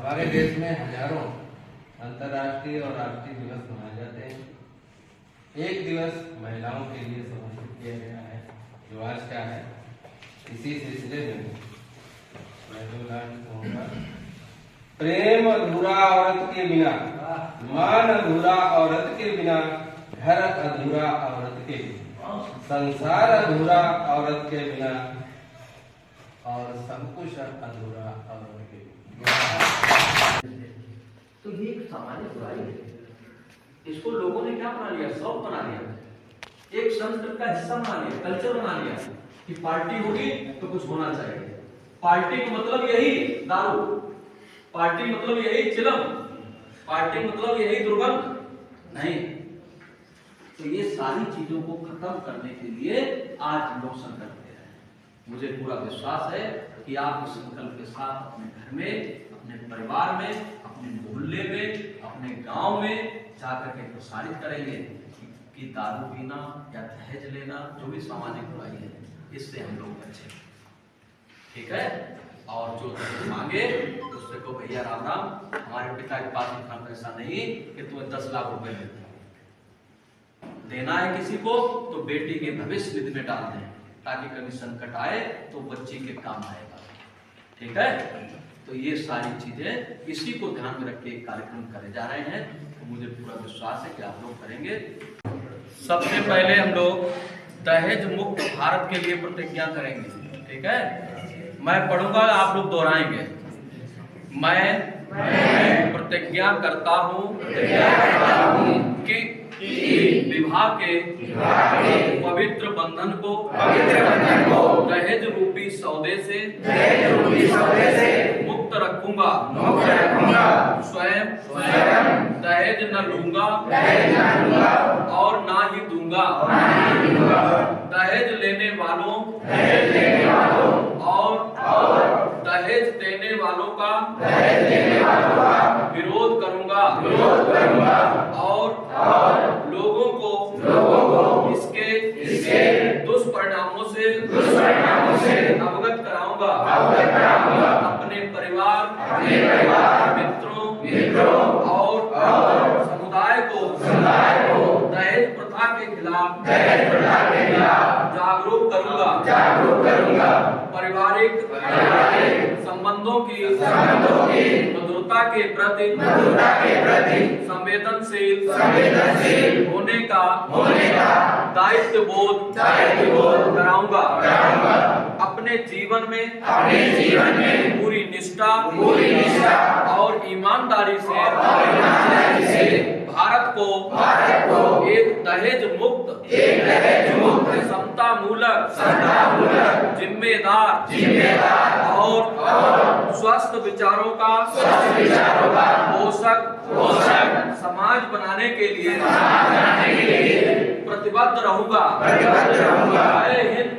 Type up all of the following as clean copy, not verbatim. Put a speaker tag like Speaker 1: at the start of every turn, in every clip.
Speaker 1: हमारे देश में हजारों अंतर्राष्ट्रीय और राष्ट्रीय दिवस मनाए जाते हैं। एक दिवस महिलाओं के लिए समर्पित किया गया है, जो आज का है। इसी सिलसिले में मैं दो लाइन कहूँगा। प्रेम अधूरा औरत के बिना, मान अधूरा औरत के बिना, घर अधूरा औरत के बिना, संसार अधूरा औरत के बिना, और सब कुछ अधूरा औरत के बिना।
Speaker 2: तो ये एक सामान्य बुराई है। इसको लोगों ने क्या बना लिया? शौक बना लिया, एक संस्कृति का हिस्सा बना लिया, कल्चर बना लिया कि पार्टी होगी तो कुछ होना चाहिए। पार्टी का मतलब यही दारू, पार्टी मतलब यही चिलम, पार्टी मतलब यही दुर्गंध नहीं। तो ये सारी चीजों को खत्म करने के लिए आज हम लोग संकल्प ले रहे हैं। मुझे पूरा विश्वास है कि आप इस संकल्प के साथ अपने घर में, अपने परिवार में, अपने मोहल्ले में, अपने गांव में जाकर के प्रसारित करेंगे कि दारू पीना या दहेज लेना, जो भी सामाजिक बुराई है, इससे हम लोग बचे। ठीक है? और जो मांगे उससे को भैया राम राम, हमारे पिता के पास इतना पैसा नहीं कि तुम्हें 10 लाख रुपए देना है किसी को, तो बेटी के भविष्य निधि में डाल दें, ताकि कभी संकट आए तो बच्ची के काम आएगा। ठीक है? तो ये सारी चीजें इसी को ध्यान में रख के कार्यक्रम करे जा रहे हैं। तो मुझे पूरा विश्वास है कि आप लोग करेंगे। सबसे पहले हम लोग दहेज मुक्त भारत के लिए प्रतिज्ञा करेंगे। ठीक है? मैं पढ़ूंगा, आप लोग दोहराएंगे। मैं प्रतिज्ञा करता हूँ कि विवाह के पवित्र बंधन को दहेज रूपी सौदे से मुक्त रखूंगा। स्वयं दहेज न लूंगा और ना ही दूंगा। दहेज लेने वालों और दहेज देने वालों का विरोध करूंगा और लोगों को इसके दुष्परिणामों से अवगत कराऊंगा। अपने परिवार, मित्रों और समुदाय को दहेज प्रथा के खिलाफ जागरूक करूंगा। पारिवारिक संबंधों की मधुरता के प्रति संवेदनशील होने का दायित्व बोध कराऊंगा। अपने जीवन में पूरी निष्ठा और ईमानदारी से भारत को एक दहेज मुक्त समता मूलक जिम्मेदार और स्वस्थ विचारों का पोषक समाज बनाने के लिए प्रतिबद्ध रहूंगा। जय हिंद।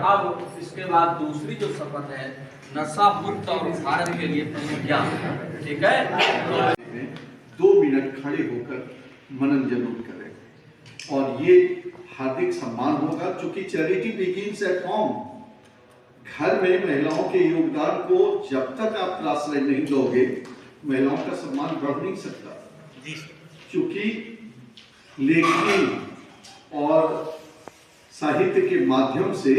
Speaker 2: अब इसके बाद दूसरी जो शपथ है, नशा मुक्त और भारत के लिए प्रतिज्ञा। ठीक है?
Speaker 3: 2 मिनट खड़े होकर मनन जरूर करें। और ये हार्दिक सम्मान होगा, क्योंकि चैरिटी बिगिंस एट होम। घर में महिलाओं के योगदान को जब तक आप प्रश्रय नहीं दोगे, महिलाओं का सम्मान बढ़ नहीं सकता। क्योंकि लेखनी और साहित्य के माध्यम से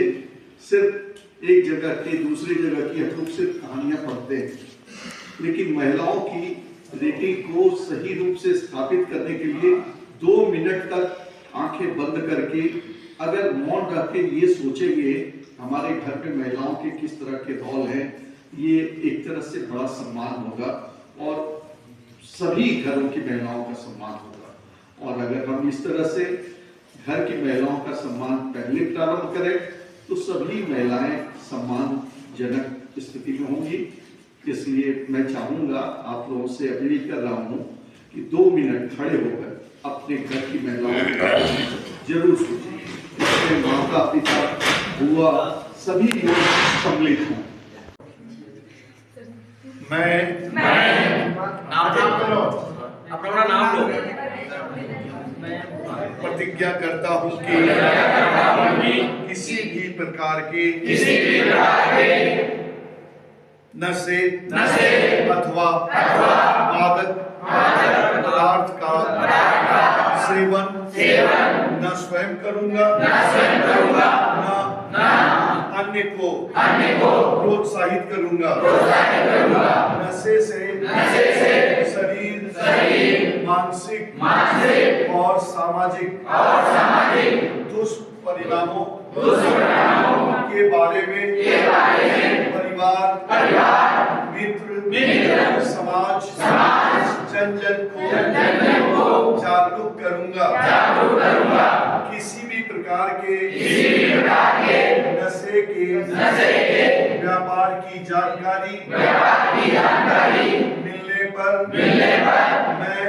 Speaker 3: सिर्फ एक जगह की दूसरी जगह की हम लोग सिर्फ कहानियां पढ़ते हैं, लेकिन महिलाओं की रेटिंग को सही रूप से स्थापित करने के लिए 2 मिनट तक आंखें बंद करके अगर मौन रख के ये सोचेंगे हमारे घर में महिलाओं के किस तरह के रोल हैं, ये एक तरह से बड़ा सम्मान होगा और सभी घरों की महिलाओं का सम्मान होगा। और अगर हम इस तरह से घर की महिलाओं का सम्मान पहले प्रारंभ करें तो सभी महिलाएं सम्मानजनक स्थिति में होंगी। इसलिए मैं चाहूंगा, आप लोगों से अपील कर रहा हूं कि 2 मिनट खड़े होकर अपने घर की महिलाओं को जरूर सोचिए। इसमें माता पिता बुआ सभी लोग सम्मिलित हों।
Speaker 2: मैं अपना नाम लो।
Speaker 3: प्रतिज्ञा करता हूं कि किसी भी प्रकार के नशे अथवा मादक पदार्थ का सेवन न स्वयं करूंगा न अन्य को प्रोत्साहित करूंगा। नशे से शरीर मानसिक और सामाजिक दुष्परिणामों के बारे में परिवार मित्र समाज जन को जागरूक करूंगा। किसी भी प्रकार के नशे के व्यापार की जानकारी मिलने पर मैं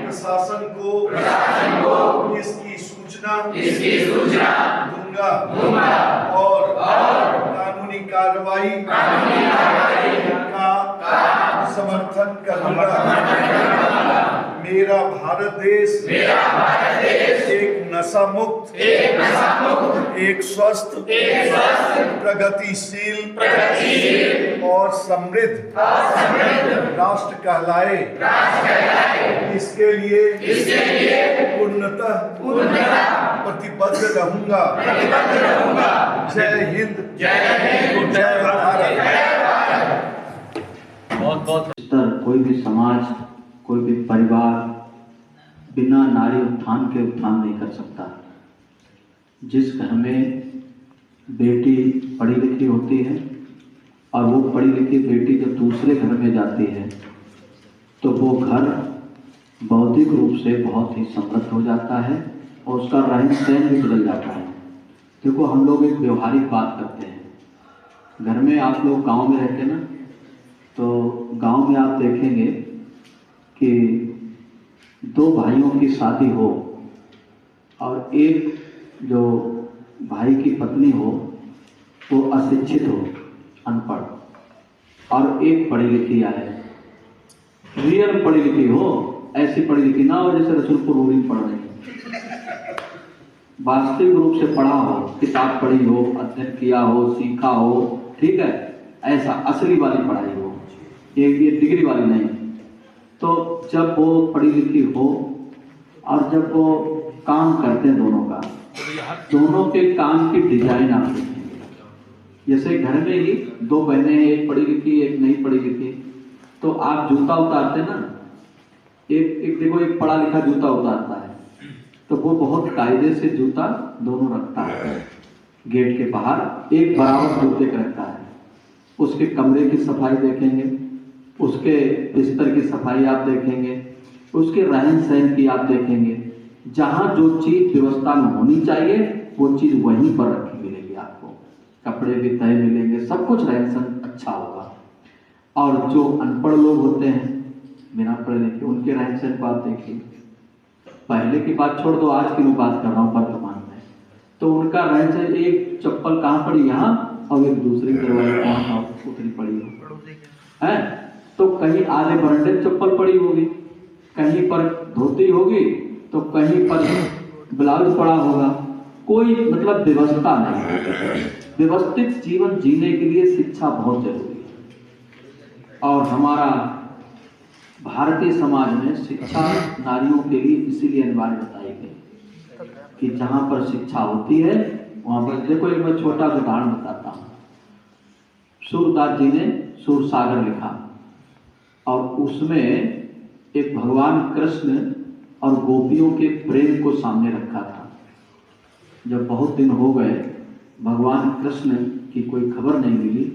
Speaker 3: प्रशासन को इसकी सूचना दूंगा और कानूनी कार्रवाई का समर्थन करूंगा। मेरा भारत देश एक नशा मुक्त एक स्वस्थ प्रगतिशील और समृद्ध राष्ट्र कहलाए। इसके लिए पूर्णतः प्रतिबद्ध रहूंगा। जय हिंद, जय भारत।
Speaker 4: कोई भी समाज, कोई भी परिवार बिना नारी उत्थान के उत्थान नहीं कर सकता। जिस घर में बेटी पढ़ी लिखी होती है और वो पढ़ी लिखी बेटी जब दूसरे घर में जाती है तो वो घर बौद्धिक रूप से बहुत ही समृद्ध हो जाता है और उसका रहन सहन भी बदल जाता है। देखो, हम लोग एक व्यवहारिक बात करते हैं। घर में आप लोग गांव में रहते ना, तो गांव में आप देखेंगे कि दो भाइयों की शादी हो और एक जो भाई की पत्नी हो वो अशिक्षित हो, अनपढ़, और एक पढ़ी लिखी आए, रियल पढ़ी लिखी हो, ऐसी पढ़ी लिखी ना हो जैसे रसूलपुर रूरी पढ़ रही है, वास्तविक रूप से पढ़ा हो, किताब पढ़ी हो, अध्ययन किया हो, सीखा हो, ठीक है, ऐसा असली वाली पढ़ाई हो, ये डिग्री वाली नहीं। तो जब वो पढ़ी लिखी हो और जब वो काम करते हैं दोनों के काम की डिजाइन आती है। जैसे घर में ही दो बहनें हैं, एक पढ़ी लिखी एक नहीं पढ़ी लिखी, तो आप जूता उतारते ना, एक देखो एक पढ़ा लिखा जूता उतारता है तो वो बहुत कायदे से जूता दोनों रखता है, गेट के बाहर एक बराबर जूते का रखता है। उसके कमरे की सफाई देखेंगे, उसके बिस्तर की सफाई आप देखेंगे, उसके रहन सहन की आप देखेंगे। जहाँ जो चीज व्यवस्था में होनी चाहिए वो चीज वहीं पर रखी मिलेगी आपको, कपड़े भी तय मिलेंगे, सब कुछ रहन सहन अच्छा होगा। और जो अनपढ़ लोग होते हैं, बिना पढ़े लिखे, उनके रहन सहन को आप देखिए, पहले की बात छोड़ दो, आज की मैं बात कर रहा हूँ वर्तमान में, तो उनका रहन सहन, एक चप्पल कहाँ पड़ी यहाँ और एक दूसरे दरवाजे कहाँ उतरी पड़ी है, तो कहीं आधे बरंडे चप्पल पड़ी होगी, कहीं पर धोती होगी, तो कहीं पर ब्लाउज पड़ा होगा। कोई मतलब व्यवस्था नहीं। व्यवस्थित जीवन जीने के लिए शिक्षा बहुत जरूरी है और हमारा भारतीय समाज में शिक्षा नारियों के लिए इसीलिए अनिवार्य बताई गई कि जहाँ पर शिक्षा होती है वहाँ पर, देखो एक मैं छोटा सा उदाहरण बताता हूँ। सूरदास जी ने सूरसागर लिखा और उसमें एक भगवान कृष्ण और गोपियों के प्रेम को सामने रखा था। जब बहुत दिन हो गए, भगवान कृष्ण की कोई खबर नहीं मिली,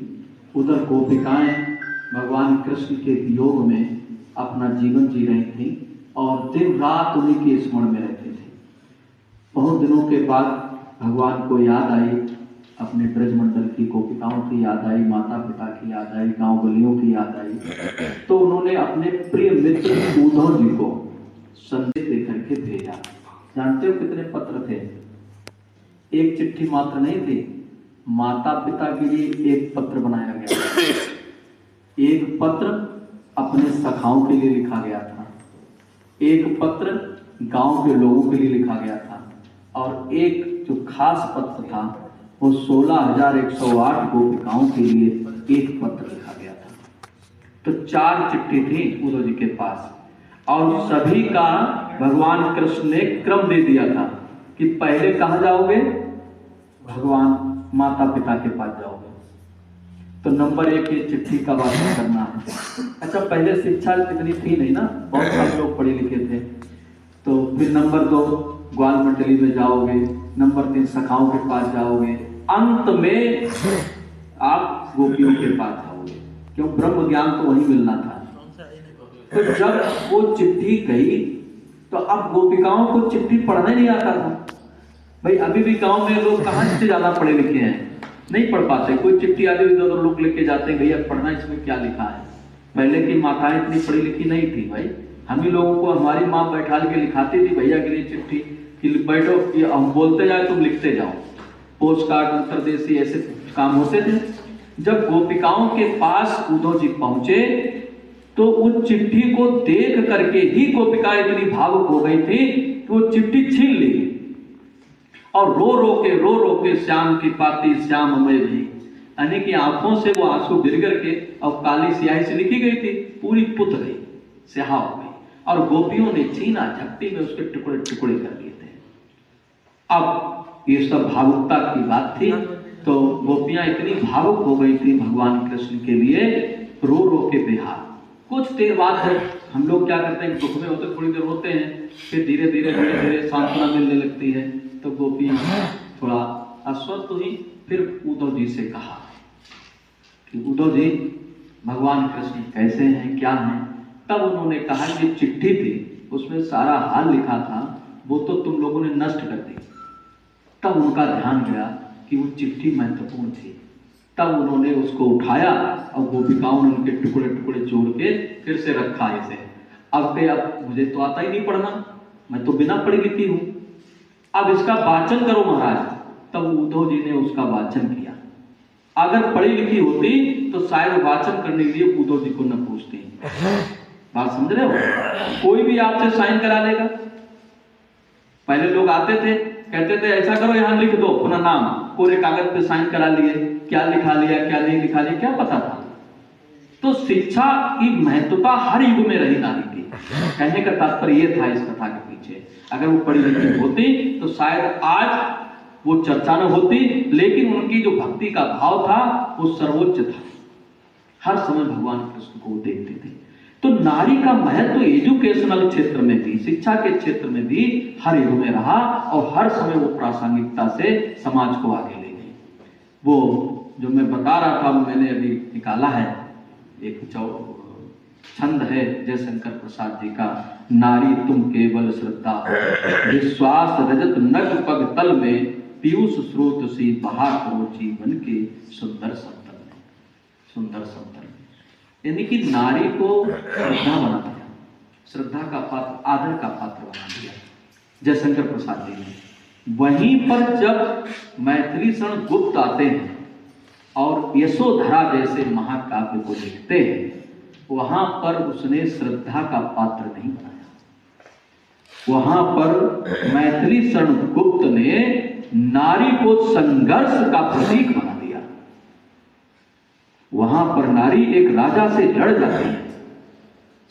Speaker 4: उधर गोपिकाएं भगवान कृष्ण के वियोग में अपना जीवन जी रही थी और दिन रात उन्हीं के स्मरण में रहते थे। बहुत दिनों के बाद भगवान को याद आई, अपने ब्रजमंडल की गोपिकाओं की याद आई, माता पिता की याद आई, गांव गलियों की याद आई, तो उन्होंने अपने प्रिय मित्र उद्धव जी को संदेश देकर के भेजा। जानते हो कितने पत्र थे? एक चिट्ठी मात्र नहीं थी, माता पिता के लिए एक पत्र बनाया गया, एक पत्र अपने सखाओं के लिए लिखा गया था, एक पत्र गांव के लोगों के लिए लिखा गया था और एक जो खास पत्र था वो 16,108 गोपिकाओं के लिए एक पत्र लिखा तो 4 चिट्ठी थी उद्धव जी के पास, और सभी का भगवान कृष्ण ने क्रम दे दिया था कि पहले कहाँ जाओगे, भगवान माता पिता के पास जाओगे। तो नंबर 1 ये चिट्ठी का वाचन करना है। अच्छा, पहले शिक्षा इतनी थी नहीं ना, बहुत सारे लोग पढ़े लिखे थे। तो फिर नंबर 2 ग्वाल मंडली में जाओगे, नंबर 3 सखाओं के पास जाओगे, अंत में आप गोपियों के पास जाओगे, क्यों ब्रह्म ज्ञान तो वही मिलना था। तो जब वो चिट्ठी गई तो अब गोपिकाओं को चिट्ठी पढ़ना नहीं आता था। भाई अभी भी गांव में लोग कहाँ से ज्यादा पढ़े लिखे हैं, नहीं पढ़ पाते। कोई चिट्ठी आगे इधर लोग लेके जाते हैं, भैया पढ़ना इसमें क्या लिखा है। पहले की माताएं इतनी पढ़ी लिखी नहीं थी भाई, हम ही लोगों को हमारी माँ बैठा के लिखाती थी, भैया गिरी चिट्ठी कि बैठो, ये हम बोलते जाए तुम लिखते जाओ। पोस्ट कार्ड, अंतरदेशी ऐसे काम होते थे। जब गोपिकाओं के पास उद्धव जी पहुंचे तो उस चिट्ठी को देख करके ही गोपिका इतनी भावुक हो गई थी कि वो चिट्ठी छीन ली और रो रो के श्याम की पाती श्याममय भी, यानी कि आंखों से वो आंसू गिर करके और काली स्याही से लिखी गई थी, पूरी पुत गई, स्याह हो गई, और गोपियों ने छीना झपटी में उसके टुकड़े टुकड़े कर लिए थे। अब ये सब भावुकता की बात थी, तो गोपियां इतनी भावुक हो गई थी भगवान कृष्ण के लिए, रो रो के बेहाल। कुछ देर बाद हम लोग क्या करते हैं, दुख में होते थोड़ी देर रोते हैं, फिर धीरे धीरे सांत्वना मिलने लगती है। तो गोपियां थोड़ा अस्वस्थ हुई, फिर उद्धव जी से कहा कि उद्धव जी भगवान कृष्ण कैसे हैं, क्या हैं। तब उन्होंने कहा कि चिट्ठी थी उसमें सारा हाल लिखा था, वो तो तुम लोगों ने नष्ट कर दी। तब उनका ध्यान गया कि वो चिट्ठी महत्वपूर्ण थी। तब उन्होंने उसको उठाया और गोपिकाओं ने उनके टुकड़े टुकड़े जोड़ के फिर से रखा इसे। अब मुझे तो आता ही नहीं पढ़ना, मैं तो बिना पढ़ी लिखी हूं, अब इसका वाचन करो महाराज। तब उद्धव जी ने उसका वाचन किया। अगर पढ़ी लिखी होती तो शायद वाचन करने के लिए उद्धव जी को न पूछती। बात समझ रहे हो, कोई भी आपसे साइन करा लेगा। पहले लोग आते थे, कहते थे ऐसा करो यहां लिख दो अपना नाम, पूरे कागज पे साइन करा लिए, क्या लिखा लिया क्या नहीं लिखा लिया क्या पता था। तो शिक्षा की महत्वता हर युग में रही नारी की। कहने का तात्पर्य यह था इस कथा के पीछे, अगर वो पढ़ी लिखी होती तो शायद आज वो चर्चा न होती, लेकिन उनकी जो भक्ति का भाव था वो सर्वोच्च था। हर समय भगवान कृष्ण को देखते थे। तो नारी का महत्व एजुकेशनल क्षेत्र में भी, शिक्षा के क्षेत्र में भी हर युग में रहा और हर समय वो प्रासंगिकता से समाज को आगे ले गई। वो जो मैं बता रहा था मैंने अभी निकाला है, एक छंद है जयशंकर प्रसाद जी का, नारी तुम केवल श्रद्धा विश्वास रजत नग पग तल में पीयूष स्रोत सी बहा करो जीवन के सुंदर समतल में, सुंदर समतल में। यानी कि नारी को श्रद्धा बना दिया, श्रद्धा का पात्र, आदर का पात्र बना दिया जयशंकर प्रसाद जी ने। वहीं पर जब मैथिली शरण गुप्त आते हैं और यशोधरा जैसे महाकाव्य को लिखते हैं, वहां पर उसने श्रद्धा का पात्र नहीं बनाया। वहां पर मैथिली शरण गुप्त ने नारी को संघर्ष का प्रतीक बना दिया। वहां पर नारी एक राजा से लड़ जाती है,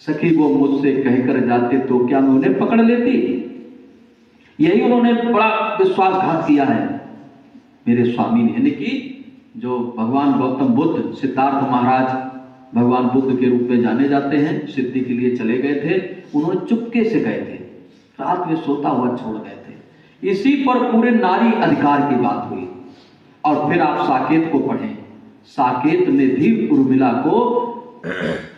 Speaker 4: सखी वो मुझसे कहकर जाते तो क्या मैं उन्हें पकड़ लेती। यही उन्होंने बड़ा विश्वासघात किया है मेरे स्वामी ने। यानी कि जो भगवान गौतम बुद्ध, सिद्धार्थ महाराज भगवान बुद्ध के रूप में जाने जाते हैं, सिद्धि के लिए चले गए थे, उन्होंने चुपके से गए थे, रात में सोता हुआ छोड़ गए थे। इसी पर पूरे नारी अधिकार की बात हुई। और फिर आप साकेत को पढ़ें, साकेत ने भी उर्मिला को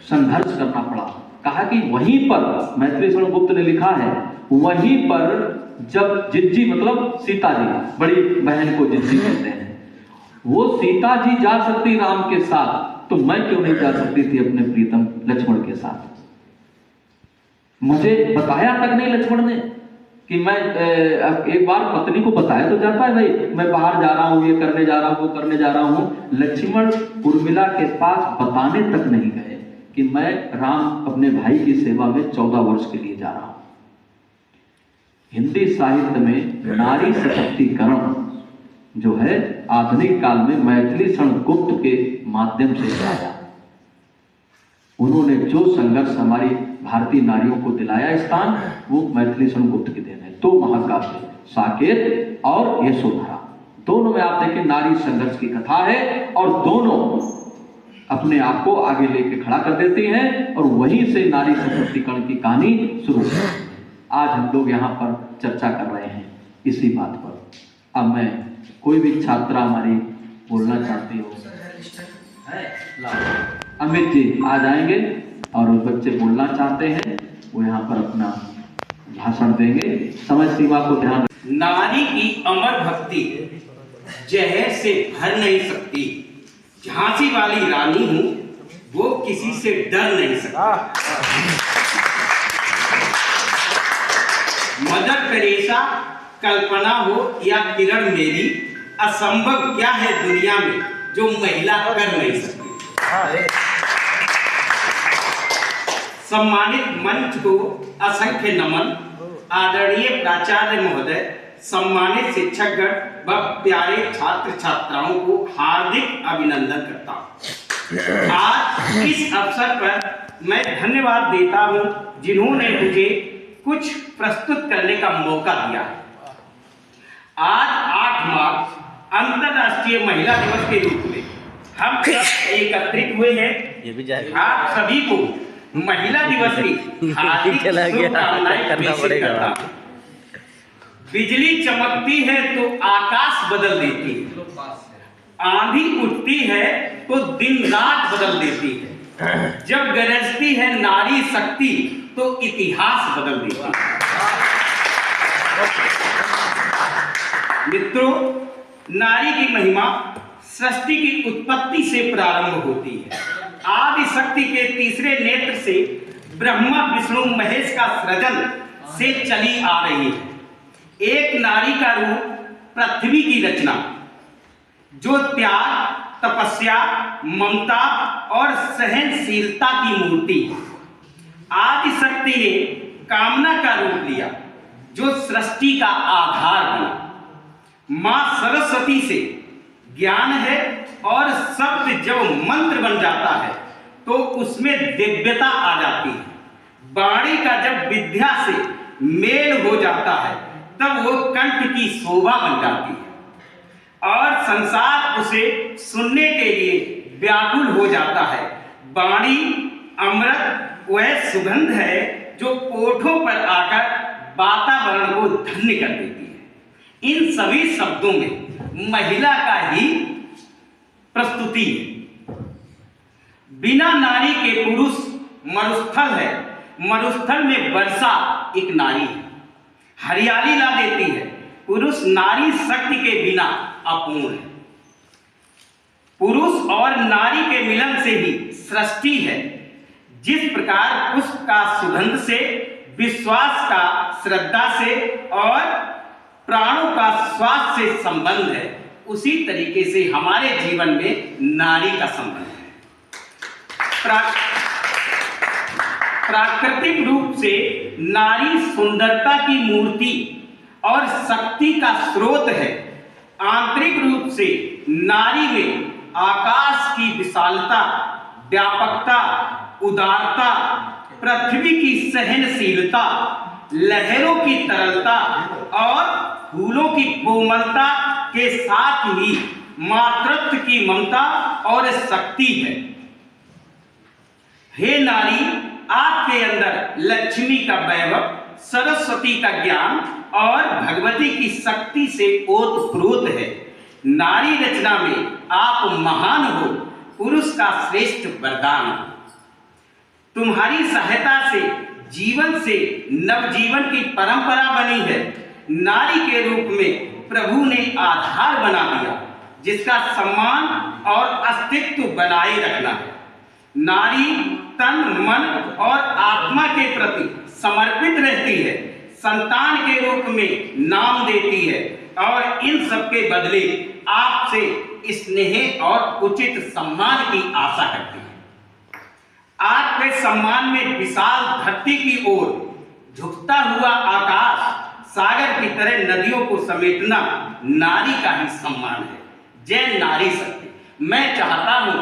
Speaker 4: संघर्ष करना पड़ा। कहा कि वहीं पर मैथिली शरण गुप्त ने लिखा है, वहीं पर जब जिज्जी मतलब सीता जी, बड़ी बहन को जिज्जी कहते हैं, वो सीता जी जा सकती राम के साथ, तो मैं क्यों नहीं जा सकती थी अपने प्रीतम लक्ष्मण के साथ। मुझे बताया तक नहीं लक्ष्मण ने कि मैं एक बार पत्नी को बताया तो जाता है भाई मैं बाहर जा रहा हूं, ये करने जा रहा हूं, वो करने जा रहा हूं। लक्ष्मण उर्मिला के पास बताने तक नहीं गए कि मैं राम अपने भाई की सेवा में 14 वर्ष के लिए जा रहा हूं। हिंदी साहित्य में नारी सशक्तिकरण जो है आधुनिक काल में मैथिली शरण गुप्त के माध्यम से आया। उन्होंने जो संघर्ष हमारी भारतीय नारियों को दिलाया स्थान, वो मैथिली शरण गुप्त की देन है। तो महाकाव्य साकेत और यशोधरा, दोनों में आप देखें नारी संघर्ष की कथा है, और दोनों अपने आप को आगे लेके खड़ा कर देती हैं, और वहीं से नारी सशक्तिकरण की कहानी शुरू होती है। आज हम लोग यहाँ पर चर्चा कर रहे हैं इसी बात पर। अब मैं कोई भी छात्रा हमारी बोलना चाहती हो, अमित जी आ जाएंगे, और उस बच्चे बोलना चाहते हैं वो यहाँ पर अपना भाषण देंगे। समय सीमा को ध्यान।
Speaker 5: नारी की अमर भक्ति जहर से भर नहीं सकती, झांसी वाली रानी हूं वो किसी से डर नहीं सकती। मदर टेरेसा कल्पना हो या किरण मेरी, असंभव क्या है दुनिया में जो महिला कर नहीं सकती। सम्मानित मंच को असंख्य नमन। आदरणीय प्राचार्य महोदय, सम्मानित शिक्षकगण व प्यारे छात्र छात्राओं को हार्दिक अभिनंदन करता हूँ। आज इस अवसर पर मैं धन्यवाद देता हूँ जिन्होंने मुझे कुछ प्रस्तुत करने का मौका दिया है। आज 8 मार्च अंतर्राष्ट्रीय महिला दिवस के रूप में हम सब एकत्रित हुए हैं। आप सभी को महिला दिवस की हार्दिक शुभकामनाएं पेश करता हूं। बिजली चमकती है तो आकाश बदल देती है, आंधी उठती है तो दिन रात बदल देती है, जब गरजती है नारी शक्ति तो इतिहास बदल देती है। मित्रों, नारी की महिमा सृष्टि की उत्पत्ति से प्रारंभ होती है। आदि शक्ति के तीसरे नेत्र से ब्रह्मा विष्णु महेश का सृजन से चली आ रही है। एक नारी का रूप पृथ्वी की रचना, जो त्याग, तपस्या, ममता और सहनशीलता की मूर्ति है। आदि शक्ति ने कामना का रूप लिया, जो सृष्टि का आधार बना। मां सरस्वती से ज्ञान है, और शब्द जब मंत्र बन जाता है तो उसमें दिव्यता आ जाती है। वाणी का जब विद्या से मेल हो जाता है तब वो कंठ की शोभा बन जाती है, और संसार उसे सुनने के लिए व्याकुल हो जाता है। वाणी अमृत वह सुगंध है जो ओठों पर आकर वातावरण को धन्य कर देती है। इन सभी शब्दों में महिला का ही प्रस्तुति है। बिना नारी के पुरुष मरुस्थल है, मरुस्थल में वर्षा एक नारी है, हरियाली ला देती है। पुरुष नारी शक्ति के बिना अपूर्ण है। पुरुष और नारी के मिलन से ही सृष्टि है। जिस प्रकार पुष्प का सुगंध से, विश्वास का श्रद्धा से और प्राणों का श्वास से संबंध है, उसी तरीके से हमारे जीवन में नारी का संबंध है। प्राकृतिक रूप से नारी सुंदरता की मूर्ति और शक्ति का स्रोत है। आंतरिक रूप से नारी में आकाश की विशालता, व्यापकता, उदारता, पृथ्वी की सहनशीलता, लहरों की तरलता और फूलों की कोमलता के साथ ही मातृत्व की ममता और शक्ति है। हे नारी, आपके अंदर लक्ष्मी का वैभव, सरस्वती का ज्ञान और भगवती की शक्ति से ओतप्रोत है। नारी रचना में आप महान हो, पुरुष का श्रेष्ठ वरदान। तुम्हारी सहायता से जीवन से नवजीवन की परंपरा बनी है। नारी के रूप में प्रभु ने आधार बना दिया, जिसका सम्मान और अस्तित्व बनाए रखना है। नारी तन, मन और आत्मा के प्रति समर्पित रहती है, संतान के रूप में नाम देती है और इन सब के बदले आपसे स्नेह और उचित सम्मान की आशा करती है। आपके सम्मान में विशाल धरती की ओर झुकता हुआ आकाश, सागर की तरह नदियों को समेटना नारी का ही सम्मान है। जय नारी शक्ति। मैं चाहता हूं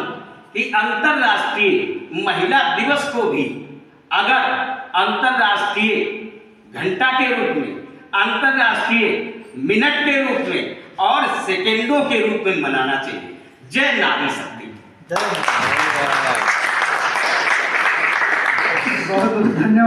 Speaker 5: कि अंतरराष्ट्रीय महिला दिवस को भी अगर अंतरराष्ट्रीय घंटा के रूप में, अंतरराष्ट्रीय मिनट के रूप में और सेकेंडों के रूप में मनाना चाहिए। जय नारी शक्ति।
Speaker 6: बहुत बहुत धन्यवाद।